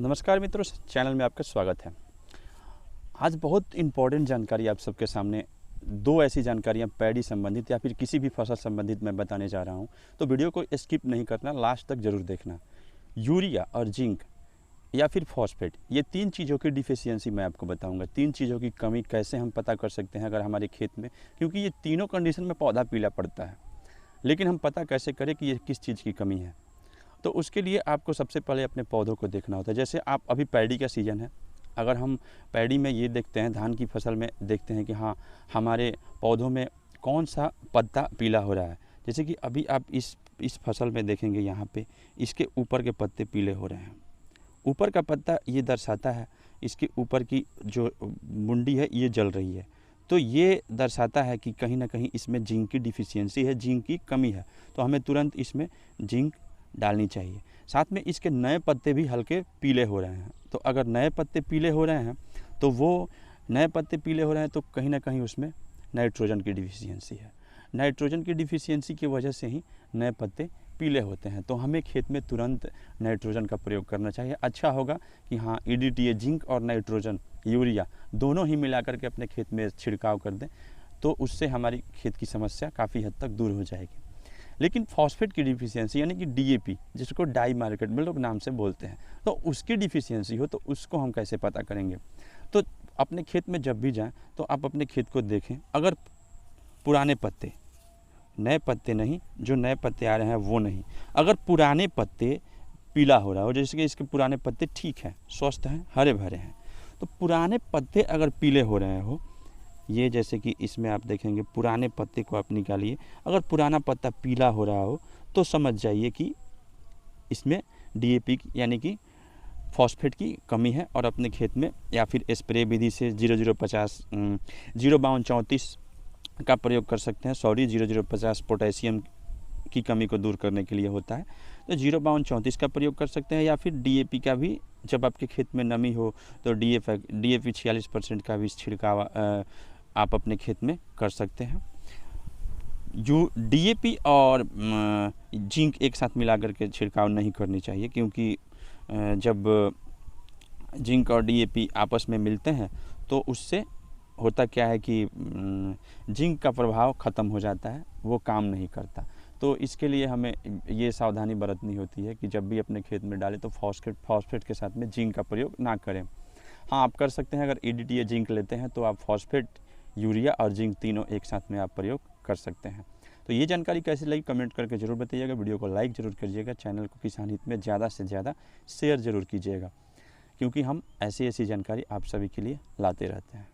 नमस्कार मित्रों, चैनल में आपका स्वागत है। आज बहुत इम्पोर्टेंट जानकारी आप सबके सामने दो ऐसी जानकारियां पैडी संबंधित या फिर किसी भी फसल संबंधित मैं बताने जा रहा हूं, तो वीडियो को स्किप नहीं करना, लास्ट तक ज़रूर देखना। यूरिया और जिंक या फिर फॉस्फेट, ये तीन चीज़ों की डिफिशियंसी मैं आपको बताऊंगा। तीन चीज़ों की कमी कैसे हम पता कर सकते हैं अगर हमारे खेत में, क्योंकि ये तीनों कंडीशन में पौधा पीला पड़ता है, लेकिन हम पता कैसे करें कि ये किस चीज़ की कमी है। तो उसके लिए आपको सबसे पहले अपने पौधों को देखना होता है। जैसे आप अभी पैडी का सीज़न है, अगर हम पैडी में ये देखते हैं, धान की फसल में देखते हैं कि हाँ, हमारे पौधों में कौन सा पत्ता पीला हो रहा है। जैसे कि अभी आप इस फसल में देखेंगे, यहाँ पे इसके ऊपर के पत्ते पीले हो रहे हैं। ऊपर का पत्ता ये दर्शाता है, इसके ऊपर की जो मुंडी है ये जल रही है, तो ये दर्शाता है कि कहीं ना कहीं इसमें जिंक की डिफिशियंसी है, जिंक की कमी है। तो हमें तुरंत इसमें जिंक डालनी चाहिए। साथ में इसके नए पत्ते भी हल्के पीले हो रहे हैं, तो अगर नए पत्ते पीले हो रहे हैं तो वो नए पत्ते पीले हो रहे हैं तो कहीं ना कहीं उसमें नाइट्रोजन की डिफिशियंसी है। नाइट्रोजन की डिफिशियंसी की वजह से ही नए पत्ते पीले होते हैं। तो हमें खेत में तुरंत नाइट्रोजन का प्रयोग करना चाहिए। अच्छा होगा कि हाँ, EDTA जिंक और नाइट्रोजन यूरिया दोनों ही मिलाकर के अपने खेत में छिड़काव कर दें, तो उससे हमारी खेत की समस्या काफ़ी हद तक दूर हो जाएगी। लेकिन फॉस्फेट की डिफिशियंसी यानी कि DAP, जिसको डाई मार्केट में लोग नाम से बोलते हैं, तो उसकी डिफिशियंसी हो तो उसको हम कैसे पता करेंगे। तो अपने खेत में जब भी जाएं तो आप अपने खेत को देखें। अगर पुराने पत्ते, नए पत्ते नहीं, जो नए पत्ते आ रहे हैं वो नहीं, अगर पुराने पत्ते पीला हो रहा हो, जैसे कि इसके पुराने पत्ते ठीक हैं, स्वस्थ हैं, हरे भरे हैं, तो पुराने पत्ते अगर पीले हो रहे हो, ये जैसे कि इसमें आप देखेंगे पुराने पत्ते को आप निकालिए, अगर पुराना पत्ता पीला हो रहा हो तो समझ जाइए कि इसमें DAP यानी कि फॉस्फेट की कमी है। और अपने खेत में या फिर स्प्रे विधि से 05234 का प्रयोग कर सकते हैं। 050 पोटेशियम की कमी को दूर करने के लिए होता है, तो 05234 का प्रयोग कर सकते हैं। या फिर DAP का भी, जब आपके खेत में नमी हो तो DAP 46% का भी छिड़काव आप अपने खेत में कर सकते हैं। DAP और जिंक एक साथ मिलाकर के छिड़काव नहीं करनी चाहिए, क्योंकि जब जिंक और DAP आपस में मिलते हैं तो उससे होता क्या है कि जिंक का प्रभाव ख़त्म हो जाता है, वो काम नहीं करता। तो इसके लिए हमें ये सावधानी बरतनी होती है कि जब भी अपने खेत में डालें तो फॉस्फेट के साथ में जिंक का प्रयोग ना करें। हाँ, आप कर सकते हैं, अगर EDTA जिंक लेते हैं तो आप फॉस्फेट, यूरिया और जिंक तीनों एक साथ में आप प्रयोग कर सकते हैं। तो ये जानकारी कैसी लगी कमेंट करके ज़रूर बताइएगा। वीडियो को लाइक ज़रूर करिएगा, चैनल को किसान हित में ज़्यादा से ज़्यादा शेयर ज़रूर कीजिएगा, क्योंकि हम ऐसी जानकारी आप सभी के लिए लाते रहते हैं।